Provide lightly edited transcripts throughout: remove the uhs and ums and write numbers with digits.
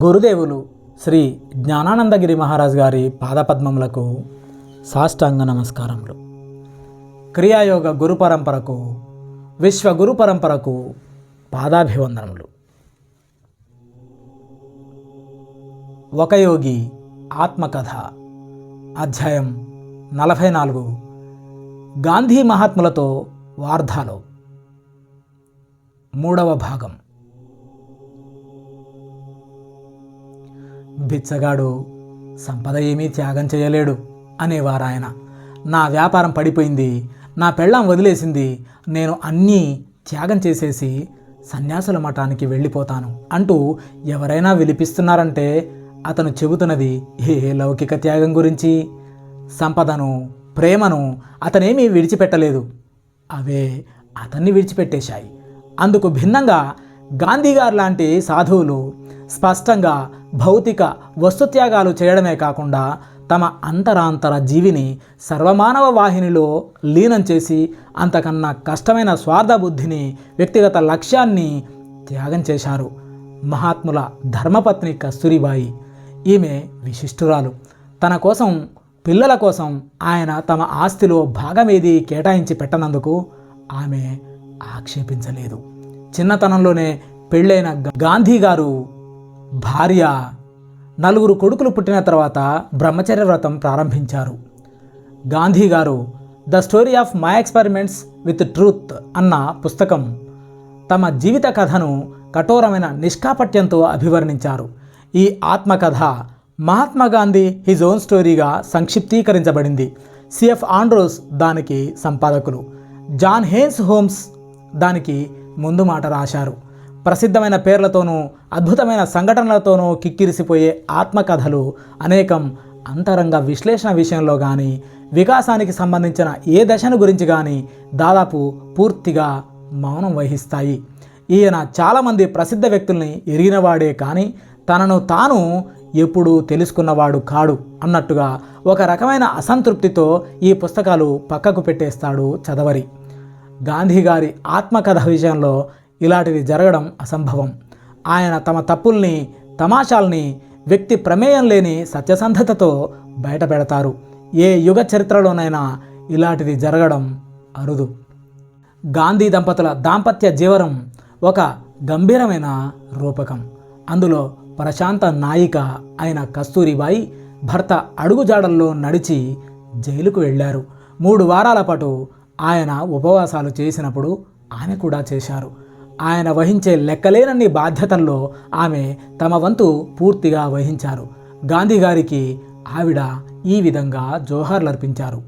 గురుదేవులు శ్రీ జ్ఞానానందగిరి మహారాజ్ గారి పాదపద్మములకు సాష్టాంగ నమస్కారములు. క్రియాయోగ గురు పరంపరకు, విశ్వ గురు పరంపరకు పాదాభివందనములు. ఒక యోగి ఆత్మకథ, అధ్యాయం 44, గాంధీ మహాత్ములతో వార్ధాలో, 3వ భాగం. బిచ్చగాడు సంపద ఏమీ త్యాగం చేయలేడు అనేవారు ఆయన. నా వ్యాపారం పడిపోయింది, నా పెళ్ళాం వదిలేసింది, నేను అన్నీ త్యాగం చేసేసి సన్యాసుల మఠానికి వెళ్ళిపోతాను అంటూ ఎవరైనా విలిపిస్తున్నారంటే అతను చెబుతున్నది ఏ లౌకిక త్యాగం గురించి? సంపదను, ప్రేమను అతనేమీ విడిచిపెట్టలేదు, అవే అతన్ని విడిచిపెట్టేశాయి. అందుకు భిన్నంగా గాంధీగారు లాంటి సాధువులు స్పష్టంగా భౌతిక వస్తుత్యాగాలు చేయడమే కాకుండా తమ అంతరాంతర జీవిని సర్వమానవ వాహినిలో లీనం చేసి అంతకన్నా కష్టమైన స్వార్థ బుద్ధిని, వ్యక్తిగత లక్ష్యాన్ని త్యాగం చేశారు. మహాత్ముల ధర్మపత్ని కస్తూరిబాయి, ఈమె విశిష్టురాలు. తన కోసం, పిల్లల కోసం ఆయన తమ ఆస్తిలో భాగమేది కేటాయించి పెట్టనందుకు ఆమె ఆక్షేపించలేదు. చిన్నతనంలోనే పెళ్ళైన గాంధీ గారు భార్య 4 కొడుకులు పుట్టిన తర్వాత బ్రహ్మచర్య వ్రతం ప్రారంభించారు. గాంధీ గారు the story of my experiments with truth అన్న పుస్తకం తమ జీవిత కథను కఠోరమైన నిష్కాపట్యంతో అభివర్ణించారు. ఈ ఆత్మకథ మహాత్మా గాంధీ హిజ్ ఓన్ స్టోరీగా సంక్షిప్తీకరించబడింది. సిఎఫ్ ఆండ్రోస్ దానికి సంపాదకులు, జాన్ హేన్స్ హోమ్స్ దానికి ముందు మాట రాశారు. ప్రసిద్ధమైన పేర్లతోనూ అద్భుతమైన సంఘటనలతోనూ కిక్కిరిసిపోయే ఆత్మకథలు అనేకం అంతరంగ విశ్లేషణ విషయంలో కానీ, వికాసానికి సంబంధించిన ఏ దశను గురించి కానీ దాదాపు పూర్తిగా మౌనం వహిస్తాయి. ఈయన చాలామంది ప్రసిద్ధ వ్యక్తుల్ని ఎరిగినవాడే కానీ తనను తాను ఎప్పుడూ తెలుసుకున్నవాడు కాడు అన్నట్టుగా ఒక రకమైన అసంతృప్తితో ఈ పుస్తకాలు పక్కకు పెట్టేస్తాడు చదవరి. గాంధీ గారి ఆత్మకథ విషయంలో ఇలాంటిది జరగడం అసంభవం. ఆయన తమ తప్పుల్ని, తమాషాల్ని వ్యక్తి ప్రమేయం లేని సత్యసంధతతో బయటపెడతారు. ఏ యుగ చరిత్రలోనైనా ఇలాంటిది జరగడం అరుదు. గాంధీ దంపతుల దాంపత్య జీవనం ఒక గంభీరమైన రూపకం. అందులో ప్రశాంత నాయిక అయిన కస్తూరిబాయి భర్త అడుగుజాడల్లో నడిచి జైలుకు వెళ్ళారు. 3 వారాల పాటు ఆయన ఉపవాసాలు చేసినప్పుడు ఆమె కూడా చేశారు. ఆయన వహించే లెక్కలేనన్ని బాధ్యతల్లో ఆమె తమ వంతు పూర్తిగా వహించారు. గాంధీ గారికి ఆవిడ ఈ విధంగా జోహార్లర్పించారు.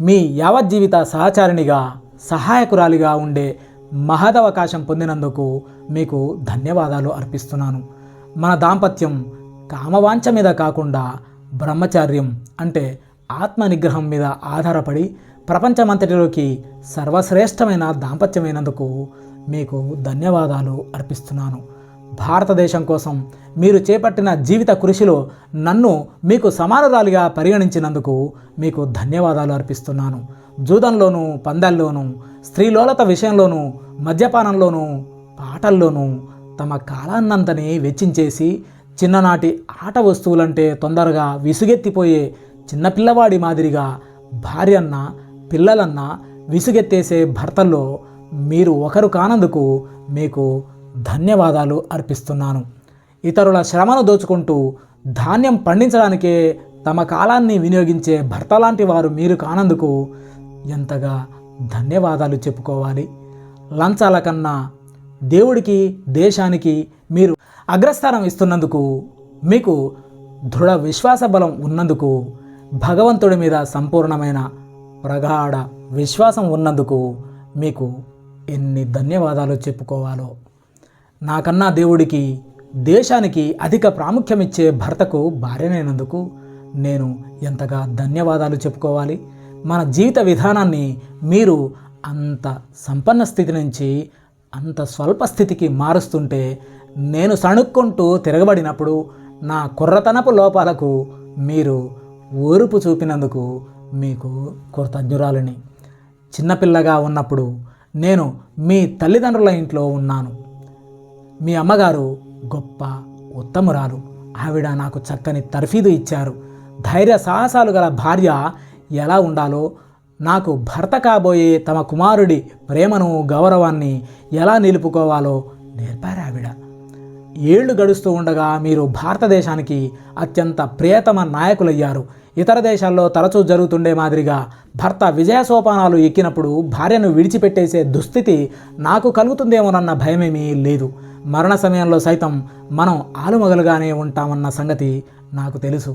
మీ యావజ్జీవిత సహచారిణిగా, సహాయకురాలిగా ఉండే మహదవకాశం పొందినందుకు మీకు ధన్యవాదాలు అర్పిస్తున్నాను. మన దాంపత్యం కామవాంఛ మీద కాకుండా బ్రహ్మచార్యం అంటే ఆత్మనిగ్రహం మీద ఆధారపడి ప్రపంచమంతటిలోకి సర్వశ్రేష్టమైన దాంపత్యమైనందుకు మీకు ధన్యవాదాలు అర్పిస్తున్నాను. భారతదేశం కోసం మీరు చేపట్టిన జీవిత కృషిలో నన్ను మీకు సమానురాలిగా పరిగణించినందుకు మీకు ధన్యవాదాలు అర్పిస్తున్నాను. జూదంలోనూ, పందాల్లోనూ, స్త్రీలోలత విషయంలోనూ, మద్యపానంలోనూ, పాటల్లోనూ తమ కాలాన్నంతని వెచ్చించేసి చిన్ననాటి ఆట వస్తువులంటే తొందరగా విసుగెత్తిపోయే చిన్నపిల్లవాడి మాదిరిగా భార్యన్న, పిల్లలన్న విసుగెత్తేసే భర్తల్లో మీరు ఒకరు కానందుకు మీకు ధన్యవాదాలు అర్పిస్తున్నాను. ఇతరుల శ్రమను దోచుకుంటూ ధాన్యం పండించడానికే తమ కాలాన్ని వినియోగించే భర్త లాంటి వారు మీరు కానందుకు ఎంతగా ధన్యవాదాలు చెప్పుకోవాలి. లంచాల కన్నా దేవుడికి, దేశానికి మీరు అగ్రస్థానం ఇస్తున్నందుకు, మీకు దృఢ విశ్వాస బలం ఉన్నందుకు, భగవంతుడి మీద సంపూర్ణమైన ప్రగాఢ విశ్వాసం ఉన్నందుకు మీకు ఎన్ని ధన్యవాదాలు చెప్పుకోవాలో. నాకన్నా దేవుడికి, దేశానికి అధిక ప్రాముఖ్యమిచ్చే భర్తకు భార్యనైనందుకు నేను ఎంతగా ధన్యవాదాలు చెప్పుకోవాలి. మన జీవిత విధానాన్ని మీరు అంత సంపన్న స్థితి నుంచి అంత స్వల్ప స్థితికి మారుస్తుంటే నేను సణుక్కుంటూ తిరగబడినప్పుడు నా కుర్రతనపు లోపాలకు మీరు ఓర్పు చూపినందుకు మీకు కృతజ్ఞురాలిని. చిన్నపిల్లగా ఉన్నప్పుడు నేను మీ తల్లిదండ్రుల ఇంట్లో ఉన్నాను. మీ అమ్మగారు గొప్ప ఉత్తమురాలు. ఆవిడ నాకు చక్కని తర్ఫీదు ఇచ్చారు. ధైర్య సాహసాలు గల భార్య ఎలా ఉండాలో, నాకు భర్త కాబోయే తమ కుమారుడి ప్రేమను గౌరవాన్ని ఎలా నిలుపుకోవాలో నేర్పారు ఆవిడ. ఏళ్లు గడుస్తూ ఉండగా మీరు భారతదేశానికి అత్యంత ప్రియతమ నాయకులయ్యారు. ఇతర దేశాల్లో తరచూ జరుగుతుండే మాదిరిగా భర్త విజయ సోపానాలు ఎక్కినప్పుడు భార్యను విడిచిపెట్టేసే దుస్థితి నాకు కలుగుతుందేమోనన్న భయమేమీ లేదు. మరణ సమయంలో సైతం మనం ఆలుమగలుగానే ఉంటామన్న సంగతి నాకు తెలుసు.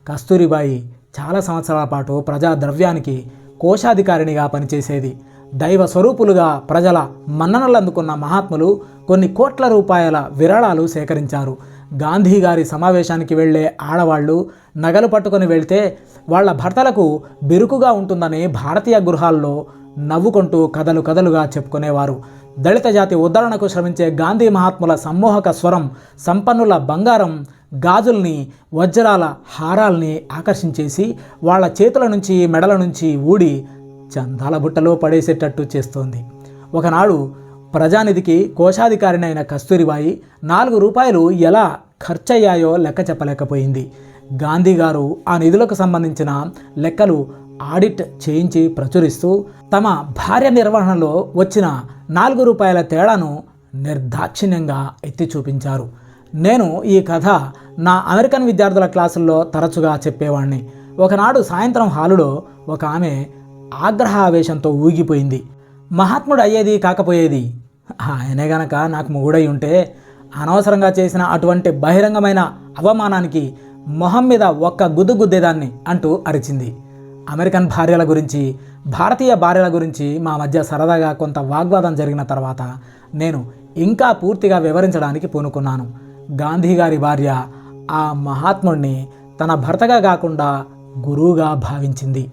కస్తూరిబాయి చాలా సంవత్సరాల పాటు ప్రజా ద్రవ్యానికి కోశాధికారిణిగా పనిచేసేది. దైవ స్వరూపులుగా ప్రజల మన్ననలు అందుకున్న మహాత్ములు కొన్ని కోట్ల రూపాయల విరాళాలు సేకరించారు. గాంధీ గారి సమావేశానికి వెళ్ళే ఆడవాళ్ళు నగలు పట్టుకొని వెళ్తే వాళ్ళ భర్తలకు బెరుకుగా ఉంటుందని భారతీయ గృహాల్లో నవ్వుకుంటూ కథలు కథలుగా చెప్పుకునేవారు. దళిత జాతి ఉద్ధరణకు శ్రమించే గాంధీ మహాత్ముల సమ్మోహక స్వరం సంపన్నుల బంగారం గాజుల్ని, వజ్రాల హారాల్ని ఆకర్షించేసి వాళ్ళ చేతుల నుంచి మెడల నుంచి ఊడి చందాల బుట్టలో పడేసేటట్టు చేస్తోంది. ఒకనాడు ప్రజానిధికి కోశాధికారినైన కస్తూరిబాయి 4 రూపాయలు ఎలా ఖర్చయ్యాయో లెక్క చెప్పలేకపోయింది. గాంధీ గారు ఆ నిధులకు సంబంధించిన లెక్కలు ఆడిట్ చేయించి ప్రచురిస్తూ తమ భార్య నిర్వహణలో వచ్చిన 4 రూపాయల తేడాను నిర్దాక్షిణ్యంగా ఎత్తి చూపించారు. నేను ఈ కథ నా అమెరికన్ విద్యార్థుల క్లాసుల్లో తరచుగా చెప్పేవాణ్ణి. ఒకనాడు సాయంత్రం హాలులో ఒక ఆమె ఆగ్రహావేశంతో ఊగిపోయింది. మహాత్ముడు అయ్యేది కాకపోయేది, ఆయనే గనక నాకు మొగుడై ఉంటే అనవసరంగా చేసిన అటువంటి బహిరంగమైన అవమానానికి మొహం మీద ఒక్క గుద్దు గుద్దేదాన్ని అంటూ అరిచింది. అమెరికన్ భార్యల గురించి, భారతీయ భార్యల గురించి మా మధ్య సరదాగా కొంత వాగ్వాదం జరిగిన తర్వాత నేను ఇంకా పూర్తిగా వివరించడానికి పూనుకున్నాను. గాంధీ గారి భార్య ఆ మహాత్ముడిని తన భర్తగా కాకుండా గురువుగా భావించింది.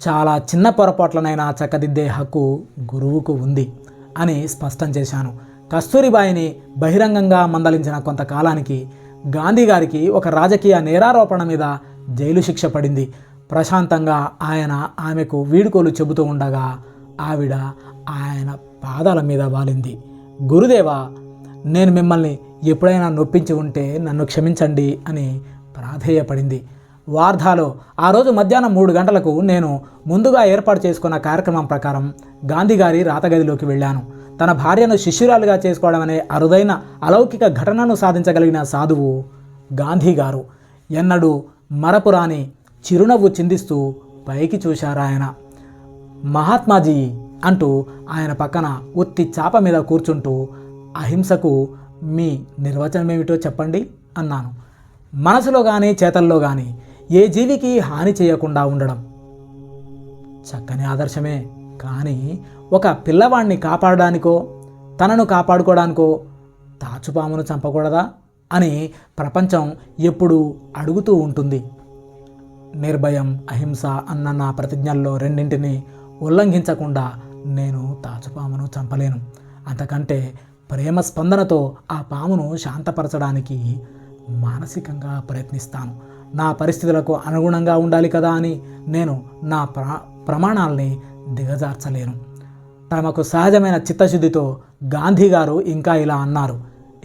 చాలా చిన్న పొరపాట్లనైనా చక్కదిద్దే హక్కు గురువుకు ఉంది అని స్పష్టం చేశాను. కస్తూరిబాయిని బహిరంగంగా మందలించిన కొంతకాలానికి గాంధీ గారికి ఒక రాజకీయ నేరారోపణ మీద జైలు శిక్ష పడింది. ప్రశాంతంగా ఆయన ఆమెకు వీడుకోలు చెబుతూ ఉండగా ఆవిడ ఆయన పాదాల మీద వాలింది. గురుదేవా, నేను మిమ్మల్ని ఎప్పుడైనా నొప్పించి ఉంటే నన్ను క్షమించండి అని ప్రాధేయపడింది. వార్ధాలో ఆ రోజు మధ్యాహ్నం 3 గంటలకు నేను ముందుగా ఏర్పాటు చేసుకున్న కార్యక్రమం ప్రకారం గాంధీ గారి రాతగదిలోకి వెళ్ళాను. తన భార్యను శిష్యురాలుగా చేసుకోవడం అనే అరుదైన అలౌకిక ఘటనను సాధించగలిగిన సాధువు గాంధీ గారు. ఎన్నడూ మరపురాని చిరునవ్వు చిందిస్తూ పైకి చూశారాయన. మహాత్మాజీ అంటూ ఆయన పక్కన ఉత్తి చాప మీద కూర్చుంటూ, అహింసకు మీ నిర్వచనం ఏమిటో చెప్పండి అన్నాను. మనసులో కానీ చేతల్లో కానీ ఏ జీవికి హాని చేయకుండా ఉండడం. చక్కని ఆదర్శమే, కానీ ఒక పిల్లవాడిని కాపాడడానికో తనను కాపాడుకోవడానికో తాచుపామును చంపకూడదా అని ప్రపంచం ఎప్పుడూ అడుగుతూ ఉంటుంది. నిర్భయం, అహింస అన్న నా ప్రతిజ్ఞల్లో రెండింటిని ఉల్లంఘించకుండా నేను తాచుపామును చంపలేను. అంతకంటే ప్రేమ స్పందనతో ఆ పామును శాంతపరచడానికి మానసికంగా ప్రయత్నిస్తాను. నా పరిస్థితులకు అనుగుణంగా ఉండాలి కదా అని నేను నా ప్రమాణాల్ని దిగజార్చలేను. తమకు సహజమైన చిత్తశుద్ధితో గాంధీ గారు ఇంకా ఇలా అన్నారు.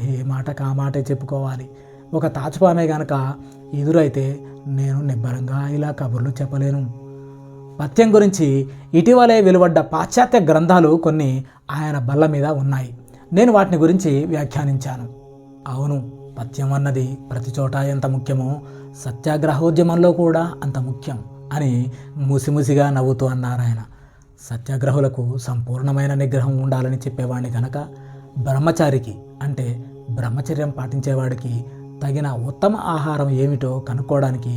ఏ మాటకు ఆ మాటే చెప్పుకోవాలి. ఒక తాచుపామే గనక ఎదురైతే నేను నిబ్బరంగా ఇలా కబుర్లు చెప్పలేను. పథ్యం గురించి ఇటీవలే వెలువడ్డ పాశ్చాత్య గ్రంథాలు కొన్ని ఆయన బల్ల మీద ఉన్నాయి. నేను వాటిని గురించి వ్యాఖ్యానించాను. అవును, పథ్యం అన్నది ప్రతి చోట ఎంత ముఖ్యమో సత్యాగ్రహోద్యమంలో కూడా అంత ముఖ్యం అని ముసిముసిగా నవ్వుతూ అన్నారాయన. సత్యాగ్రహులకు సంపూర్ణమైన నిగ్రహం ఉండాలని చెప్పేవాడిని కనుక బ్రహ్మచారికి అంటే బ్రహ్మచర్యం పాటించేవాడికి తగిన ఉత్తమ ఆహారం ఏమిటో కనుక్కోవడానికి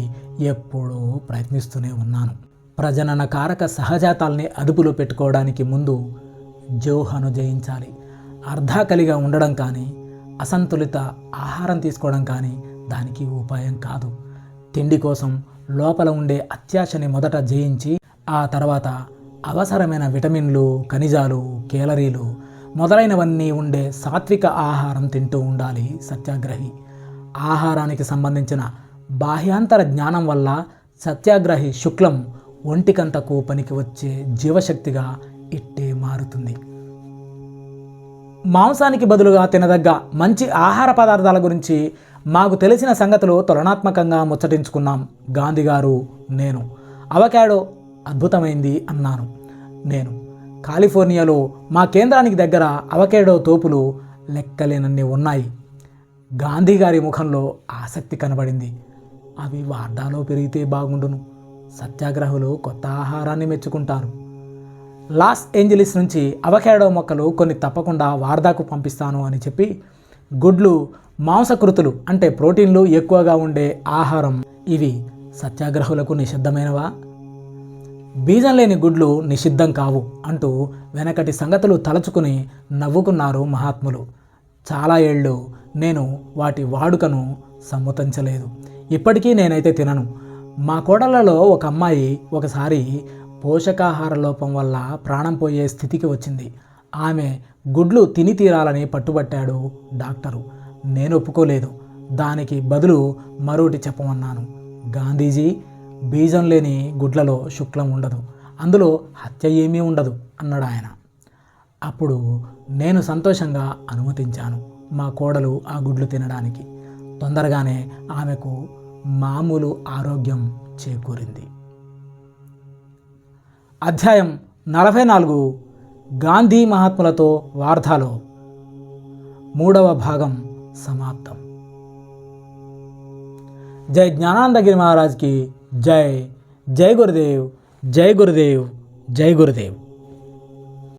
ఎప్పుడూ ప్రయత్నిస్తూనే ఉన్నాను. ప్రజనన కారక సహజాతాల్ని అదుపులో పెట్టుకోవడానికి ముందు జోహను జయించాలి. అర్ధాకలిగా ఉండడం కానీ, అసంతులిత ఆహారం తీసుకోవడం కానీ దానికి ఉపాయం కాదు. తిండి కోసం లోపల ఉండే అత్యాశని మొదట జయించి ఆ తర్వాత అవసరమైన విటమిన్లు, ఖనిజాలు, కేలరీలు మొదలైనవన్నీ ఉండే సాత్విక ఆహారం తింటూ ఉండాలి సత్యాగ్రహి. ఆహారానికి సంబంధించిన బాహ్యాంతర జ్ఞానం వల్ల సత్యాగ్రహి శుక్లం ఒంటికంతకు పనికి వచ్చే జీవశక్తిగా ఇట్టే మారుతుంది. మాంసానికి బదులుగా తినదగ్గ మంచి ఆహార పదార్థాల గురించి మాకు తెలిసిన సంగతులు తులనాత్మకంగా ముచ్చటించుకున్నాం గాంధీ గారు, నేను. అవకాడో అద్భుతమైంది అన్నాను నేను. కాలిఫోర్నియాలో మా కేంద్రానికి దగ్గర అవకాడో తోపులు లెక్కలేనన్ని ఉన్నాయి. గాంధీ గారి ముఖంలో ఆసక్తి కనబడింది. అవి వార్డాలో పెరిగితే బాగుండును. సత్యాగ్రహులు కొత్త ఆహారాన్ని మెచ్చుకుంటారు. లాస్ ఏంజలీస్ నుంచి అవకాడో మొక్కలు కొన్ని తప్పకుండా వార్దాకు పంపిస్తాను అని చెప్పి, గుడ్లు మాంసకృతులు అంటే ప్రోటీన్లు ఎక్కువగా ఉండే ఆహారం ఇవి సత్యాగ్రహులకు నిషిద్ధమైనవా? బీజం లేని గుడ్లు నిషిద్ధం కావు అంటూ వెనకటి సంగతులు తలచుకుని నవ్వుకున్నారు మహాత్ములు. చాలా ఏళ్ళు నేను వాటి వాడుకను సమ్మతించలేదు. ఇప్పటికీ నేనైతే తినను. మా కోడళ్లలో ఒక అమ్మాయి ఒకసారి పోషకాహార లోపం వల్ల ప్రాణం పోయే స్థితికి వచ్చింది. ఆమె గుడ్లు తిని తీరాలని పట్టుబట్టాడు డాక్టరు. నేను ఒప్పుకోలేదు. దానికి బదులు మరోటి చెప్పమన్నాను. గాంధీజీ, బీజం లేని గుడ్లలో శుక్లం ఉండదు, అందులో హత్య ఏమీ ఉండదు అన్నాడు ఆయన. అప్పుడు నేను సంతోషంగా అనుమతించాను మా కోడలు ఆ గుడ్లు తినడానికి. తొందరగానే ఆమెకు మామూలు ఆరోగ్యం చేకూరింది. అధ్యాయం 44 గాంధీ మహాత్ములతో వార్తాలో 3వ భాగం సమాప్తం. జై జ్ఞానానందగిరి మహారాజ్కి జై. జై గురుదేవ్, జై గురుదేవ్, జై గురుదేవ్.